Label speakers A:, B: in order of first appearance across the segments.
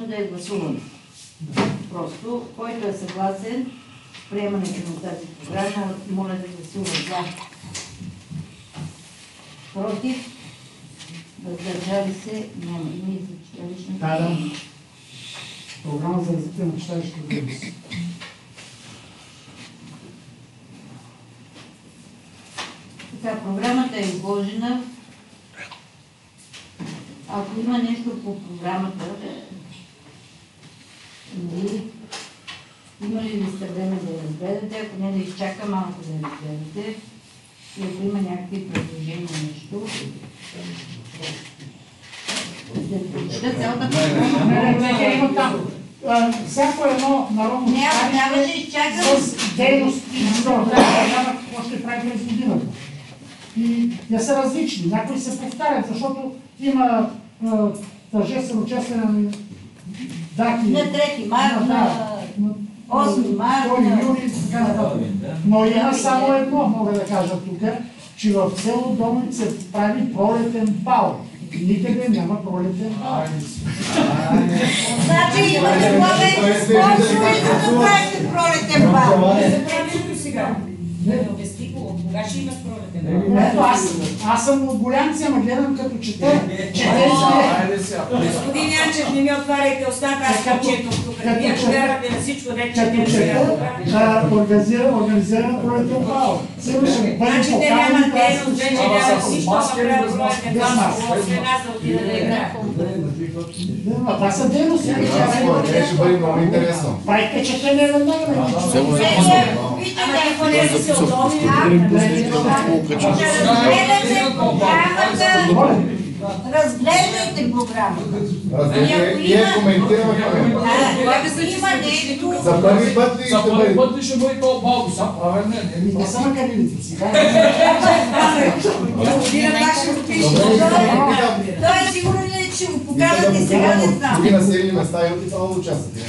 A: нужно да я гласуваме. Просто, който е съгласен с приемането на тази програма, моля да гласува за. Против? Въздържали се? Няма. Има и за читалищната.
B: Да. Програма за развитие на читалищната дейност.
A: Така, програмата е изложена. Ако има нещо по програмата, има ли сте време да я разгледате? Ако не, да изчака малко да я разгледате. И ако има някакви предложения, нещо. Да прочета цялата програма.
B: Всяко едно народно
A: читалище
B: с дейност и програма, какво ще прави през годината. И те са различни. Някои се повтарят, защото има тържествено честване дати.
A: На 3 март, на 8 март.
B: 2 юли и така нататък. Но има само едно, мога да кажа тук, че в село Долница се прави пролетен бал. Никъде няма пролетен бал.
A: Значи имате главен спонсори, за да правите пролетен бал.
C: Не обясни кога ще имаш пролетен бал.
B: Аз съм от голямци, ама гледам като чета.
C: Господин Янчев, не ми отваряйте устата, аз като четох тук. Вие повярвате на всичко, дете
B: организирана пролетен бал.
C: Значи те нямат дейност, вече няма всичко, ама правят пролетен бал, после нас да отида да играем.
B: Това са дейности.
D: Ще бъде много интересно.
B: Правите четене веднага.
C: Ама какво не да се удобни?
A: Разглеждайте програмата.
D: И я коментираме.
A: Има нещо.
D: За първи път ли ще бъде?
E: За първи път ли ще бъде то малко? Са правилно.
B: Не са макарилите сега.
A: Той е сигурно не, че го покажат и сега не знам.
D: Други населени места и това да участвате.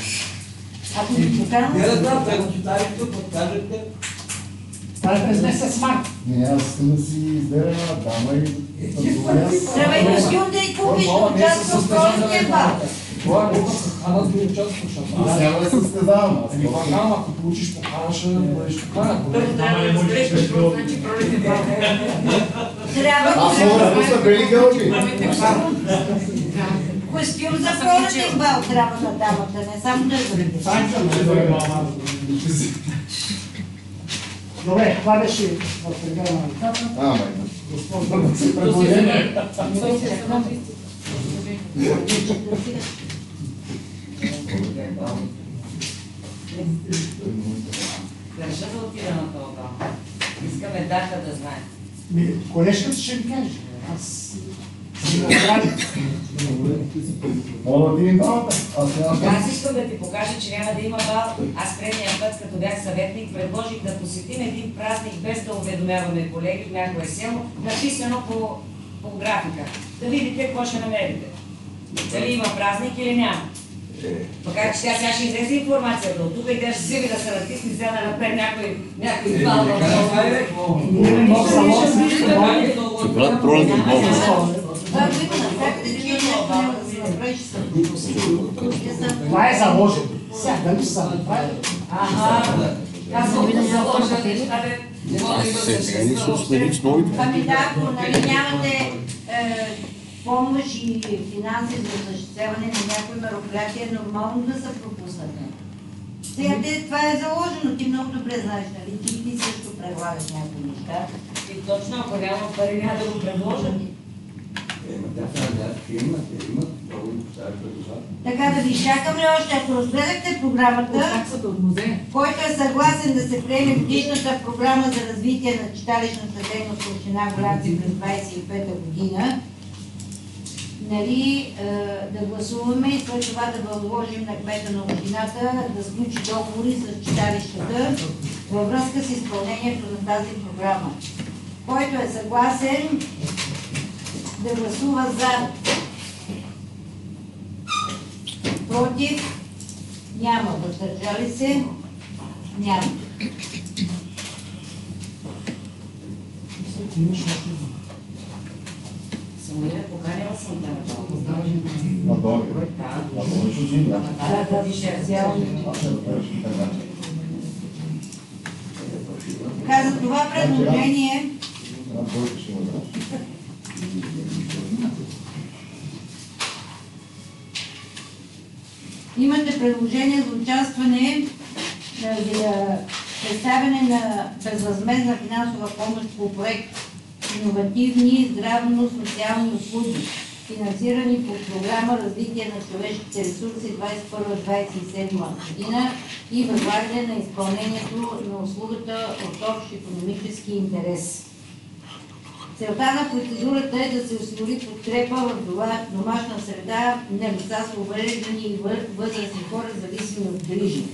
A: Ако ви покажат...
E: Не да знам, трябва китарите покажете.
B: Това е през месец март.
D: Не, аз искам да си избера една дама и...
A: Трябва и костюм да и купиш, да участва в пролетния бал.
E: Това е покана да участваш.
D: Аз няма да се състезавам.
E: Ами покана, ако получиш покана, ще бъдеш покана.
C: Първо трябва да разбереш какво значи пролетен бал.
D: Аз мога да пусна бели гълки.
A: Костюм за пролетен бал трябва на дамата, не само да бъде.
B: Добре, това беше в прегледа на ръката. Госпожо да се предложение.
C: Държа да отида на това бал. Искаме дата да знаем.
B: Колежката ще ви каже. Аз си го оправя.
D: Мога да видим двамата.
C: Аз искам да ти покажа, че няма да има бал. Аз предния път, като бях съветник, предложих да посетим един празник, без да уведомяваме колеги в някое село, написано по графика. Да видите какво ще намерите. Дали има празник или няма. Макар че тя сега ще излезе информацията от тук и тя ще си да се натисне, сега да направи някой бал в
F: Брат, пролетен бал.
B: Това е заложено. Сега дали са направили?
C: Аз съм заложена нещата.
F: Сега ни се смених с новите.
A: Ами да, ако нямате помощ и финанси за осъществяване на някои мероприятия, е нормално да са пропуснати. Сега това е заложено, ти много добре знаеш, нали? Ти също предлагаш някои неща.
C: И точно, ако няма пари, няма да го предложат.
A: Така да ви чакам ли още, ако разгледахте програмата, който е съгласен да се приеме годишната програма за развитие на читалищната дейност в община Голянци през 25-та година, нали, да гласуваме и след това да възложим на кмета на общината да сключи договори с читалищата във връзка с изпълнението на тази програма. Който е съгласен да гласува за. Против? Няма. Въздържали се? Няма.
C: Самуиле, поканила съм да
D: На договор.
A: Така, за това предложение имате предложение за участване, за представяне на безвъзмездна финансова помощ по проект иновативни здравно-социални услуги, финансирани по програма Развитие на човешките ресурси 21-27 година и възлагане на изпълнението на услугата от общ икономически интерес. Целта на процедурата е да се осигури подкрепа в домашна среда на лица с увреждани и възрастни хора, зависими от грижи.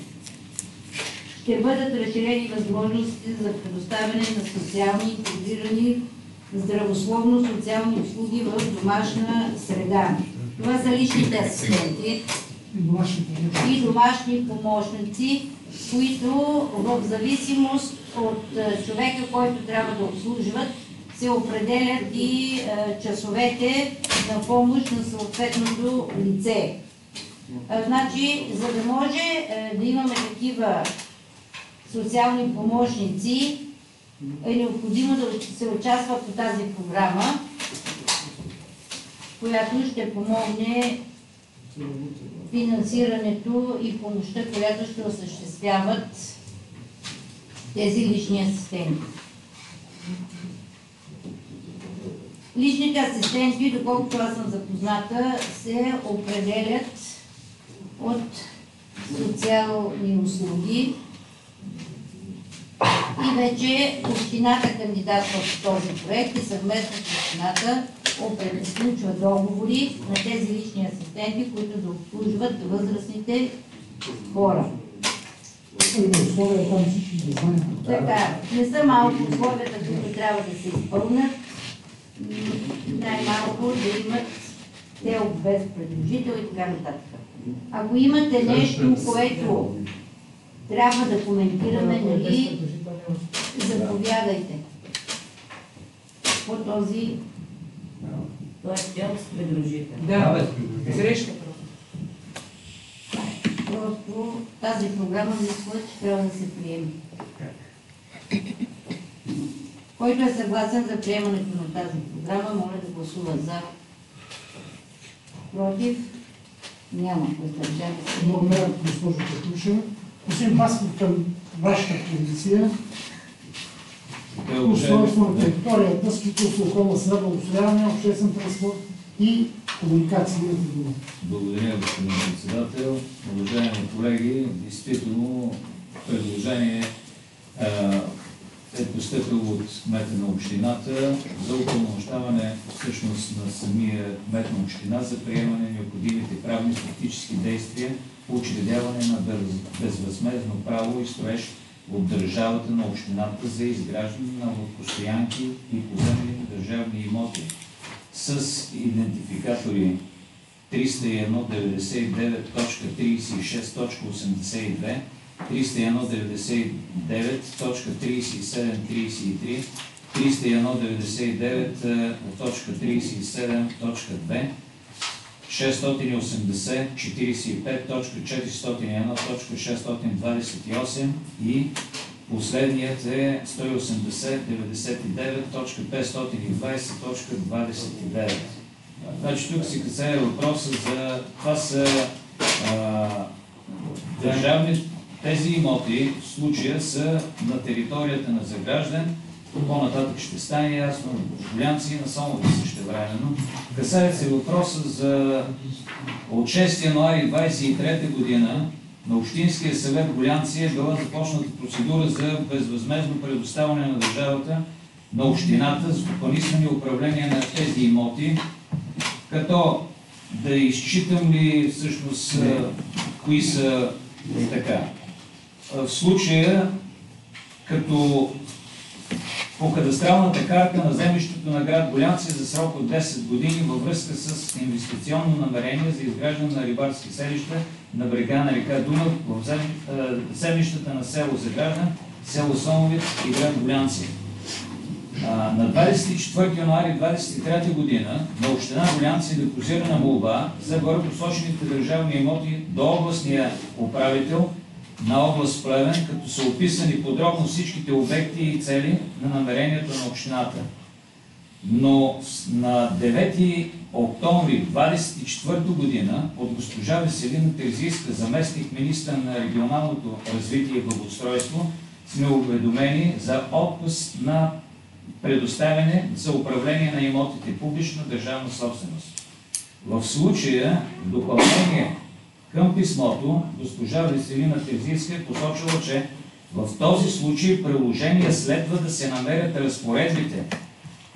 A: Ще бъдат разширени възможностите за предоставяне на социални, интегрирани, здравословно-социални услуги в домашна среда. Това са личните асистенти и домашни помощници, които в зависимост от човека, който трябва да обслужват, се определят и часовете на помощ на съответното лице. Значи, за да може да имаме такива социални помощници, е необходимо да се участва по тази програма, която ще помогне финансирането и помощта, която ще осъществяват тези лични асистенти. Личните асистенти, доколкото аз съм запозната, се определят от социални услуги и вече общината кандидатства в този проект и съвместно с общината сключва договори на тези лични асистенти, които да обслужват възрастните хора. Така, не са малко условията, които трябва да се изпълнят. Най-малко да имат тел без предложител и така нататък. Ако имате нещо, което трябва да коментираме, нали, заповядайте по този.
C: Той е тел с предложител.
E: Да, среща.
A: Просто тази програма мисля, че трябва да се приеме. Който е съгласен за приемането на тази програма, моля да гласува за. Против? Няма. Въздържали се.
B: Благодаря, госпожо Петрушева. Освен паски към вашата позиция, устройство на територията, строителство, околна среда, благоустрояване, обществен транспорт и комуникация.
G: Благодаря, господин председател. Уважаеми колеги, действително предложение е постъпило от кмета на общината за упълномощаване всъщност на самия кмет на община за приемане на необходимите правни фактически действия по учредяване на безвъзмездно право и строеж от държавата на общината за изграждане на постоянки и поземлени държавни имоти с идентификатори 301.99.36.82, 301.99.37.33, 301.99.37.2, 680.45.401.628 и последният е 180.99.520.29. Значи тук се касае въпроса за това са държавни, тези имоти в случая са на територията на Загражден, по-нататък ще стане ясно, Гулянци на Сомове същевременно. Касае се въпроса за от 6 януари 2023 година на Общинския съвет Гулянци е била започната процедура за безвъзмездно предоставяне на държавата на общината за стопанисване и управление на тези имоти, като да изчитам ли всъщност кои са така. В случая, като по кадастралната карта на землището на град Гулянци за срок от 10 години във връзка с инвестиционно намерение за изграждане на рибарски селища на брега на река Дунав в землищата на село Загражден, село Сомовец и град Гулянци. На 24 януари 2023 година на община Гулянци е депозирана молба за горепосочените държавни имоти до областния управител на област Плевен, като са описани подробно всичките обекти и цели на намерението на общината. Но на 9 октомври 2024 година от госпожа Веселина Терзийска, заместник министър на регионалното развитие и благоустройство, сме уведомени за отказ на предоставяне за управление на имотите публична държавна собственост. В случая, в допълнение към писмото, госпожа Веселина Терзийска е посочила, че в този случай приложение следва да се намерят разпоредбите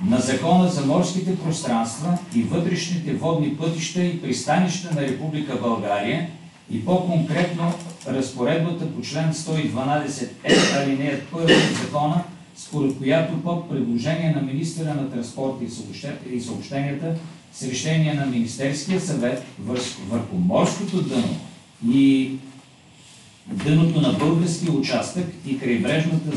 G: на Закона за морските пространства и вътрешните водни пътища и пристанища на Република България и по-конкретно разпоредбата по член 112 алинея 1 от Закона, според която под предложение на министъра на транспорта и съобщенията с решение на Министерския съвет върху морското дъно и дъното на българския участък и крайбрежната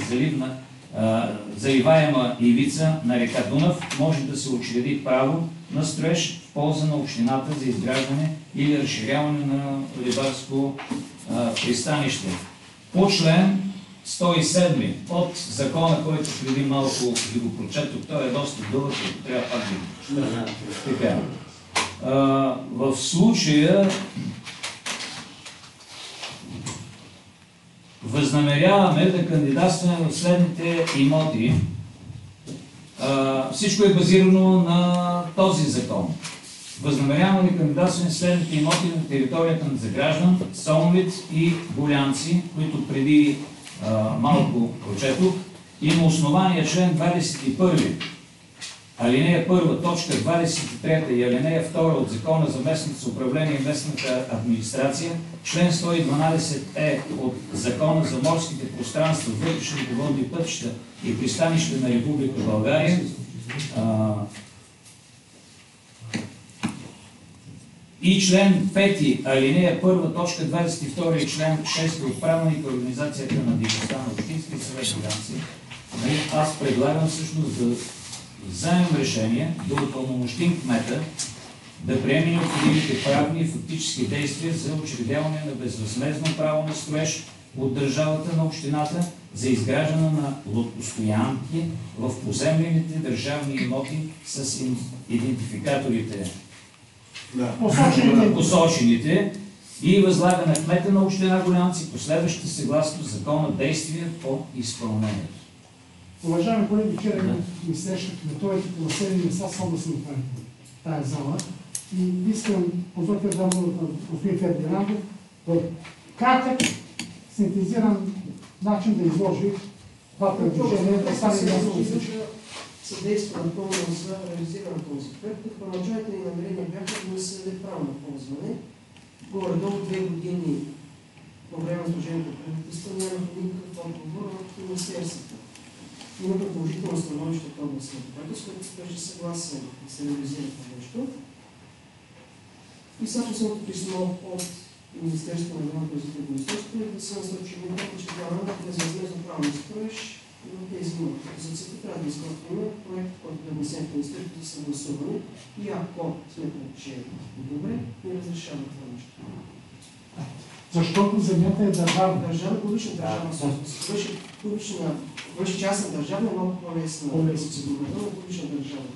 G: заливаема ивица на река Дунав може да се учреди право на строеж в полза на общината за изграждане или разширяване на рибарско пристанище. По член 107 от закона, който преди малко ви го прочетох, той е доста дълъг, ако трябва пак да го така. В случая възнамеряваме да кандидатстваме в следните имоти. Всичко е базирано на този закон. Възнамеряваме да кандидатстваме в следните имоти на територията на Заграждан, Соломит и Гулянци, които преди малко прочетох, и на основание член 21, алинея 1, точка 23 и алинея 2 от Закона за местното самоуправление и местната администрация, член 112 от Закона за морските пространства, вътрешните водни пътища и пристанища на Република България, и член 5, алинея 1, точка 22 и член 6 от правилника Организацията на дейността на Общинския съвет Гулянци, аз предлагам всъщност да вземем решение да упълномощим кмета да приеме необходимите правни и фактически действия за учредяване на безвъзмездно право на строеж от държавата на общината за изграждане на лодкостоянки в поземлените държавни имоти с идентификаторите посочените и възлага на кмета на община Гулянци последващите съгласно закона действия по изпълнението.
B: Уважаеми колеги, вчера ми срещах методите по населени места с областни управители в тази зала и искам позволите да дам на господин Фердинандов в кратък, синтезиран начин да изложи това предложение.
H: Съдейства напълно за реализиране на този проект. Първоначалните ни намерения бяха да се даде право на ползване. Горе-долу 2 години по време на служебното правителство нямах никакъв отговор от министерството. Имахме положително становище от областния управител, с което беше съгласен да се реализира това нещо. И само самото писмо от Министерството на регионалното развитие и благоустройството да се насочи че трябва да безвъзмездно право на строеж на тези имоти. За целта трябва да изготвим проект, който да внесем в Министерството за съгласуване и ако сметнем, че е добре, не разрешава това нещо.
B: Защото земята е държавна.
H: Държавна, публична държавна собственост. Беше частна държавна, много по-лесна процедурата на публична държава.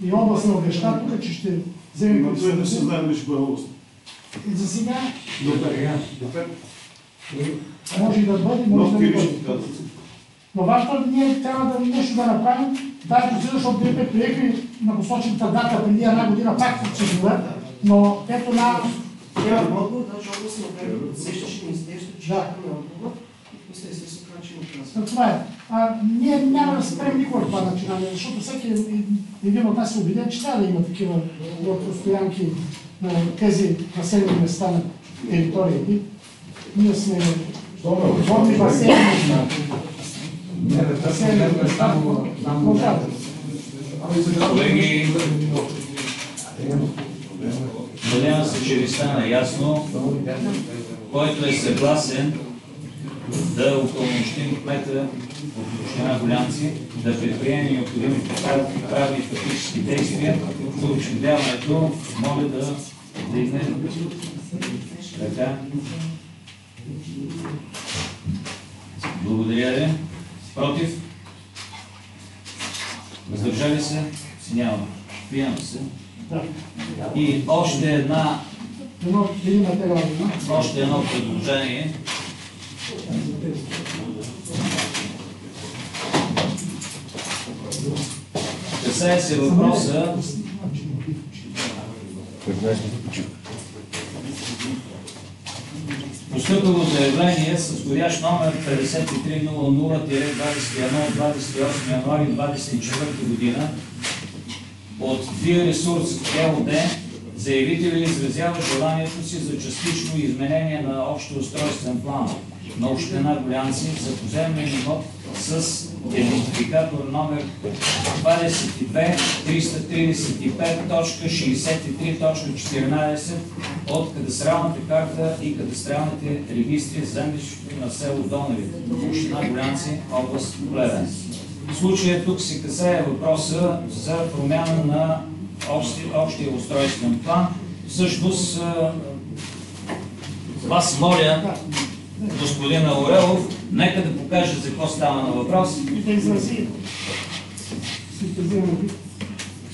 B: И областна обеща тук, че ще вземе...
D: Но това не се знае беше кога област.
B: И за сега...
D: Добре.
B: Може и да бъде, може да не бъде. Но важно ние трябва да нещо да направим. Тази процедура, защото ДП приехме на посочената дата преди една година пак процедура, но ето на...
H: Няма отговор, даже областния управител сещаше Министерството, че чакаме отговор и впоследствие се оказа, че не казва.
B: Това е. Ние няма да спрем никога това начинание, защото всеки един от нас е убеден, че трябва да има такива постоянки на тези населени места на територията. Ние сме водни басейни.
G: Колеги, надявам се, че ви стана ясно, който е съгласен да упълномощим кмета от община Гулянци да предприеме необходимите правни и фактически действия, за учредяването може да вдигне така. Благодаря ви. Против? Въздържали се? Няма. Приема се. И още едно предложение. Касае се въпроса постъпило заявление с входящ номер 5300-21 от 28 януари 2024 година от Биоресурс ЕОД. Заявителят изразява желанието си за частично изменение на общия устройствен план на община Гулянци за поземлен имот с идентификатор номер 22.335.63.14 от кадастралната карта и кадастралните регистри за землището на село Доневит, община Гулянци, област Плевен. В случая тук се касае въпроса за промяна на общия устройствен план. Всъщност, вас моля, господин Орелов, нека да покаже за какво става на въпрос.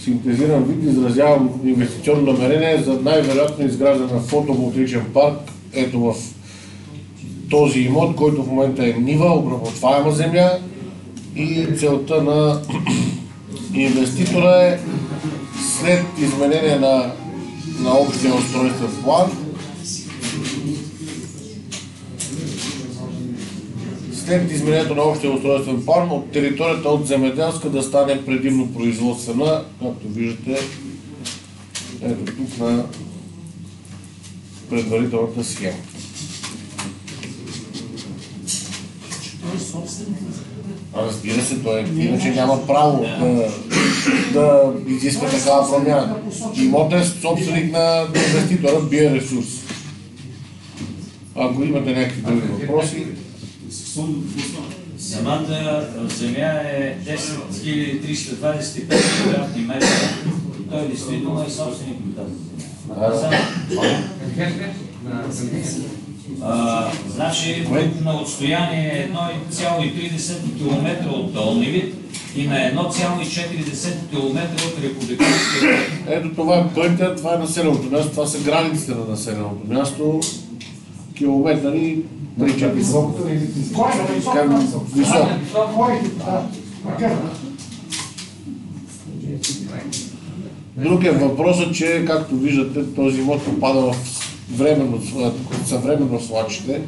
D: Синтезиран вид изразявам инвестиционно намерение за най-вероятно изграждане на фотоволтаичен парк. Ето в този имот, който в момента е нива, обработваема земя, и целта на инвеститора е след изменение на общия устройствен план, след изменението на общия устройствен план от територията от земеделска да стане предимно производствена, както виждате ето тук на предварителната схема. Разбира се, той иначе няма право да изисква такава промяна. Имотът е собственик на инвеститора Биоресурс. Ако имате някакви други въпроси.
G: Самата земя е 10 325 квадратни метра. Той действително е собственик на тази земя. Значи, на отстояние 1,3 км от Долневит и на 1,4 км от републиканския път.
D: Ето това е пътя, това е населеното място, това са границите на населеното място. Километри 3-4. Високо. Друг е въпросът, че, както виждате, този имот попада в съвременно свлачище.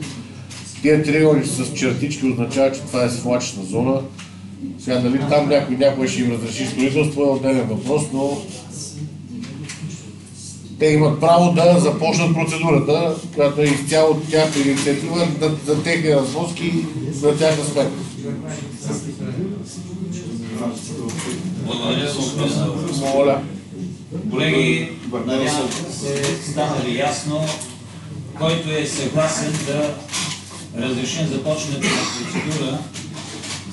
D: Тия триъгълни с чертички означават, че това е свлачищна зона. Сега дали там някой ще им разреши строителство е отделен въпрос, но те имат право да започнат процедурата, която е изцяло тяхна инициатива за техни разноски за тяхна сметка.
G: Благодаря, господин.
D: Моля.
G: Колеги, надявам се станали ясно, който е съгласен да разрешим започването на процедура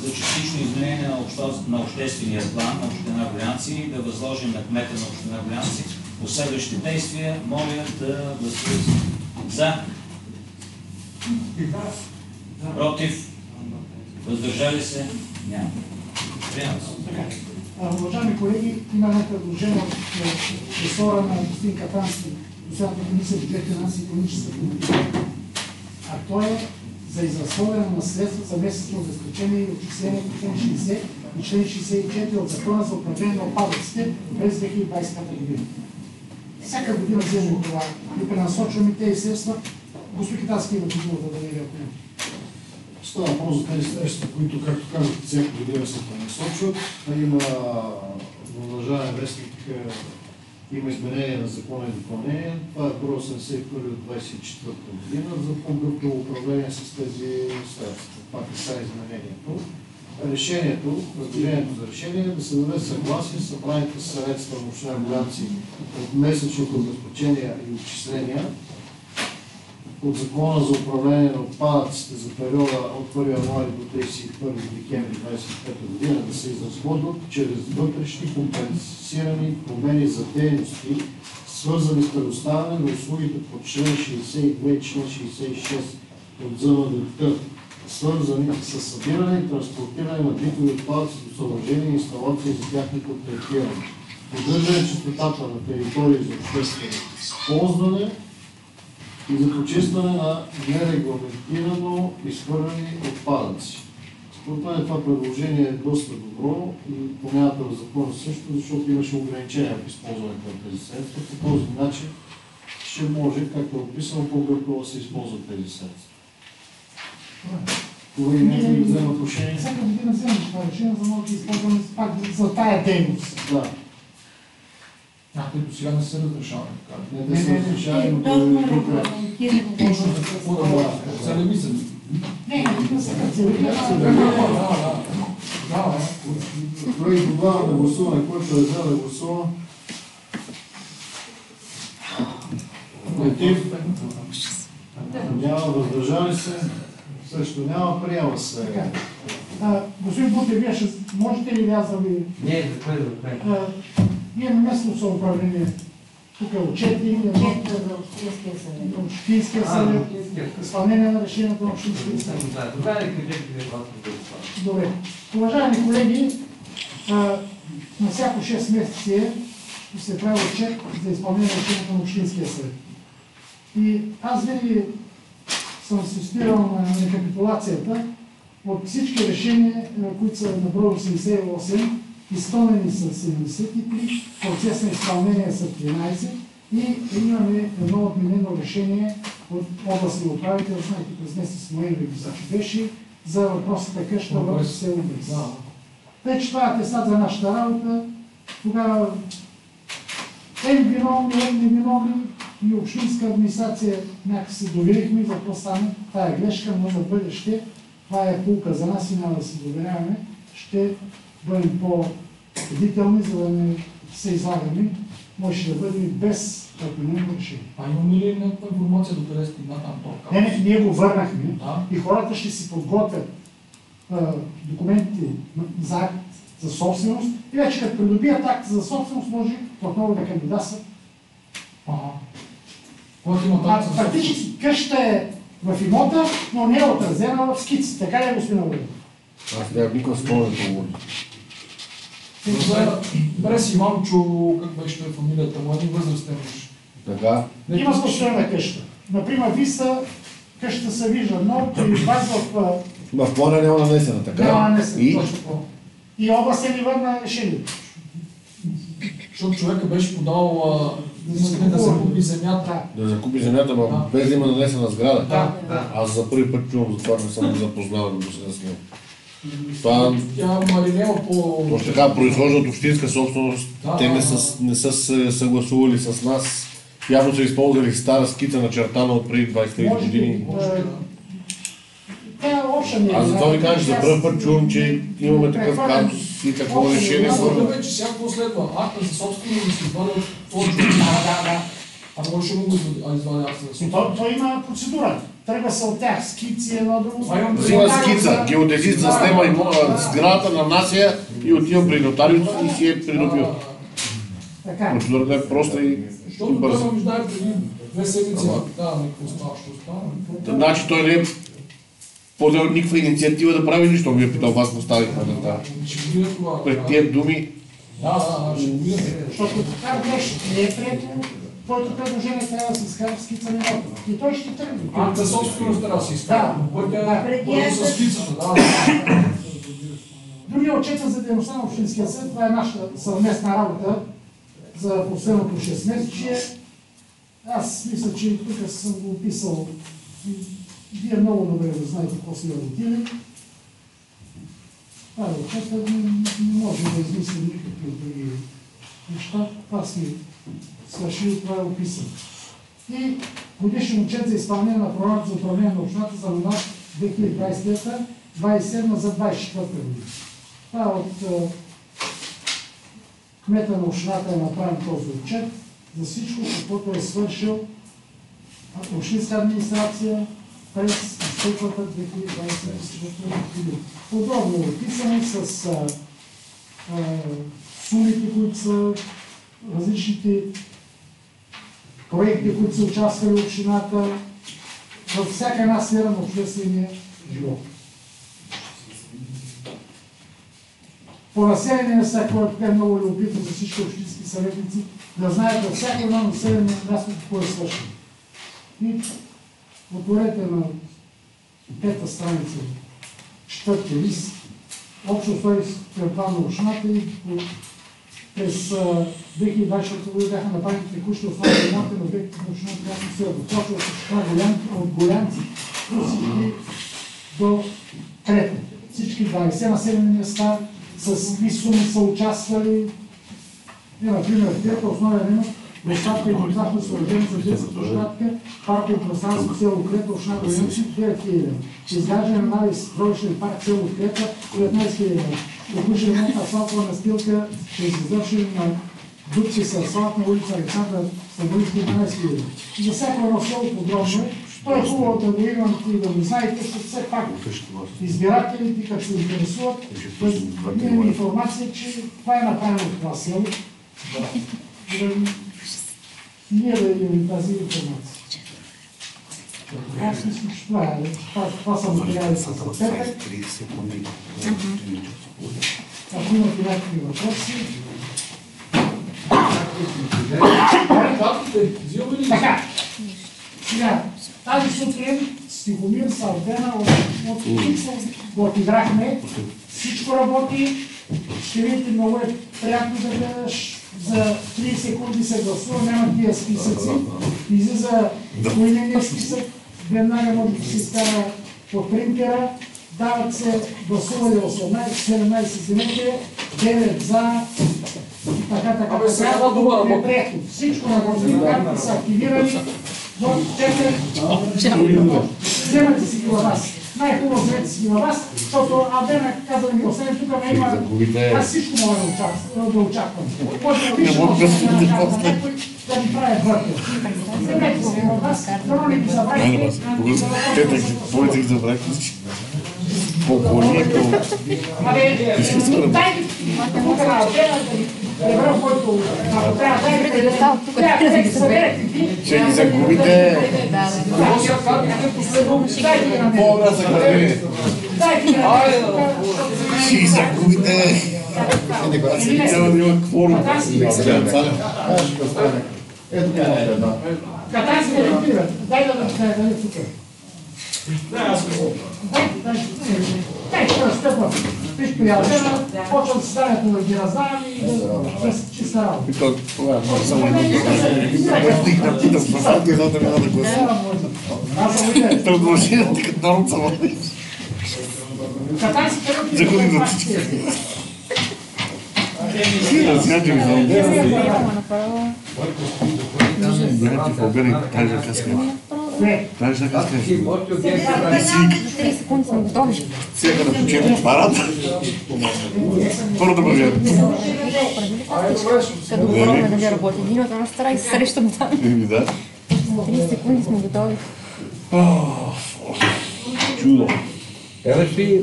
G: за частично изменение на обществения план на община Гулянци и да възложим на кмета на община Гулянци последващи действия, моля да гласуват за, против, въздържали се, няма. Приема се.
B: Уважаеми колеги, има едно предложение от ресора на господин Катански, Постоянната комисия бюджет, финанси и икономическа политика. А то е за изразходване на средства за месечно обезпечение и отчисление по член 60 и член 64 от Закона за управление на отпадъците през 2025 година. Всяка година вземем това и пренасочваме тези средства. Господин Катански има думата да даде ръкомет.
I: Става въпрос за тези средства, които, както казахте, всяка година се пренасочват. Има в Държавен вестник, има изменение на закона и допълнение. Това е първо 71 от 24 година за по-гъвкаво управление с тези средства. Това касае изменението. Решението, предложението за решение е да се даде съгласие с събраните средства на община Гулянци от месечните обезпечения и отчисления от Закона за управление на отпадъците за периода от 1 януари до 31 декември 2025 година да се изразходват чрез вътрешни компенсирани промени за дейности, свързани с предоставяне на услугите по член 62 и член 66 от ЗМДТ, свързани с събиране и транспортиране на битови отпадъци до съоръжения и инсталации за тяхното третиране, поддържане чистотата на територии за обществено ползване и за почистване на нерегламентирано изхвърлени отпадъци. Според мен това предложение е доста добро и промяната в закона също, защото имаше ограничения в използването на тези средства. По този начин ще може, както е описано, по-гъвкаво да се използват тези средства. Това и не да взема отношение.
B: Всяка година вземаш това решение, за да може да използваме пак за тая дейност.
I: Да.
E: Които сега не са разрешавани.
I: Не да се разрешава, но
A: Точно
I: да
A: регламентирано.
E: Точно какво да бъде? Телевизъм.
B: Не, не са
I: Колеги, добавяме на гласуване, който е за да гласува. Против? Няма, въздържали се? Също няма, приема се.
B: Господин Бутев, вие ще можете ли аз да ви...
E: Не, за кое да правим?
B: Ние на местно самоуправление, тук е отчети,
A: Отчет за Общинския съвет.
B: Общинския съвет, изпълнение на решението на Общинския съвет.
E: Това е критиката.
B: Добре. Уважаеми колеги, на всяко 6 месеца се прави отчет за изпълнение на решението на Общинския съвет. И аз винаги съм се спирал на рекапитулацията от всички решения, които са на брой 88, изпълнени са 73, процес на изпълнение са 13 и имаме едно отменено решение от областния управител, знаете, през месец ноември беше за въпросната къща в село Брис. Тъй, че това е атестат за нашата работа, тогава виновни, невиновни и общинска администрация някакси доверихме, за какво стане. Това е грешка, но за бъдеще това е пулка за нас и няма да се доверяваме. Ще бъдем по-бдителни, за да не се излагаме. Може да бъдем без отменено решение.
E: Имаме ли някаква информация до къде стигна там толкова?
B: Не, ние го върнахме и хората ще си подготвят документите за акт за собственост и вече като придобият акт за собственост, може отново да кандидатстват. Практически къща е в имота, но не е отразена в скици. Така ли е, господин Аврил?
D: Аз нямам никакъв спомен да говоря.
E: Добре си, Манчо, как беше фамилията му, един възрастен мъж.
D: Така.
B: Има построена къща. Например, Виса, къщата се вижда, но при вас
D: В плана няма нанесена, така?
B: няма нанесена.
D: И?
B: И областен ни върна решението.
E: Защото човека беше подал искане да закупи земята.
D: Да закупи земята, но без да има нанесена сграда.
E: Да.
D: Аз за първи път чувам, затова не съм запознал до сега с него. Това...
E: Тя малинева по...
D: Точно така, произхожда от общинска собственост. Те не са се съгласували с нас. Явно са използвали стара скица, начертана от преди 20 години. Аз за това ви кажа, че за първи път чувам, че имаме такъв казус и такова решение.
E: Аз че всяко следва акта за собственост да се извади от този човек. А може да му го извади акта за собственост.
B: Той има процедура. Тръгва се от тях, скици, едно друго.
D: Взима скица, геодезист заснема сградата, нанася и отива при нотариус и си е придобил. Процедурата е проста и бърза.
E: Защото той ме преди 2 седмици да питаваме какво става, що става.
D: Значи той не е подел никаква инициатива да прави нищо, ми е питал вас го ставих на пред тия думи.
E: Ще го видим.
B: Защото така нещо не е прието, твоето предложение трябва да се изкара в скица на имота. И той ще тръгне.
E: Акта собственост трябва да се изкара. Първо с скицата,
B: Другия отчет за дейността на Общинския съвет, това е нашата съвместна работа за последното 6 месече. Аз мисля, че тук съм го описал. Вие много добре да знаете какво сме работили. Това е отчета, не можем да измислим никакви други неща. Това сме свършили, това е описано. И годишен отчет за изпълнение на програмата за управление на общината за мандат 2023-2027 за 24 година. Това от кмета на общината е направен този отчет за всичко, каквото е свършил общинска администрация през изтеклата 2020 година. Подробно описани с сумите, които са различните проекти, които са участвали в общината във всяка една сфера на обществения живот. По население места, което е много любопитно за всички общински съветници, да знаят във всяко едно населено място какво е свършено. И отворете на пета страница, четвърти лист, общо устройствен план на общината и през 2020 година бяха направени текущи основни ремонти на обектите на общината, която се започва от Голянци до Трета. Всички 20 населени места с какви суми са участвали. Например, в Трета основен ремонт, площадка и контактно съоръжение за детска площадка, парково пространство в село Крета, община Голянци, 9 000 лв. Изграждане на нови строителен парк в село Крета, 19 000 лв. Текущ ремонт на асфалтова настилка чрез извършване на дупки с асфалт на улица Александър Стамбулски 12 000 лв. За всяко едно село подробно, то е хубаво да го имам и да го знаете, защото все пак избирателите, като се интересуват, имаме информация, че това е направено в това село. Ние да имаме тази информация. Аз мисля, че това е. Това са материали с петък. Ако имате някакви въпроси. Така. Сега, тази сутрин Стихомир Сардена от Пиксел го отиграхме. Всичко работи. Ще видите, много е приятно да гледаш. За 30 секунди се гласува, няма тия списъци. Излиза поименния списък, веднага може да се изкара по принтера. Дават се гласували 18, 17 земете, 9 за и така. Неприятно. Всичко работи, карти са активирани. Но вземате си ги във вас. Най-хубаво вземете си ги във вас, защото Адена каза да ми остане тук, не има... Аз всичко мога да очаквам. Може да виждам да ми правят въртел. Вземете си ги във вас, дано не ги забравите.
D: Помните ги забравите? По-колито.
B: Абе, дай ги тук на Адена да ги пребрам, който трябва да ги съберете.
D: Ще ги загубите. По-добре са кървини. Ще ги загубите. Няма да има кворум.
I: Ето това е една.
B: Катай се да репира. Дай да дай тук. Дай това стъпва. Виж приятел, почвам състоянието да ги раздавам и да се чиста работа.
D: Това е само да питам спасателите, за да ми да гласа. Предложението като народ са води.
B: Катай се да
D: загуби за всички. Сега че ми Бяхте побери тази каска. Тази каска.
J: 30 секунди съм готови.
D: Сега да починем парата. Първо да бъде.
J: Като говорим да ви работи. Един от една стара и се срещам там. 30 секунди сме готови.
D: Чудо.
K: Гледаш ли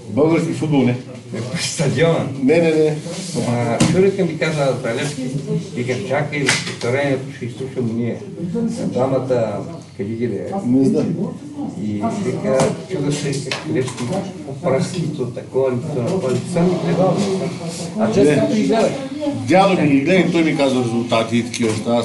D: български футбол, не?
K: Стадиона?
D: Не.
K: Шурика ми каза Талевски, викам, чакай, повторението ще изслушам ние. Двамата, къде ги да е?
D: Не знам.
K: И вика, чуда се как Талевски, по-праскито, такова, съм ги гледал. А често ги гледах.
D: Дядо ми ги гледа и той ми казва резултати и такива неща.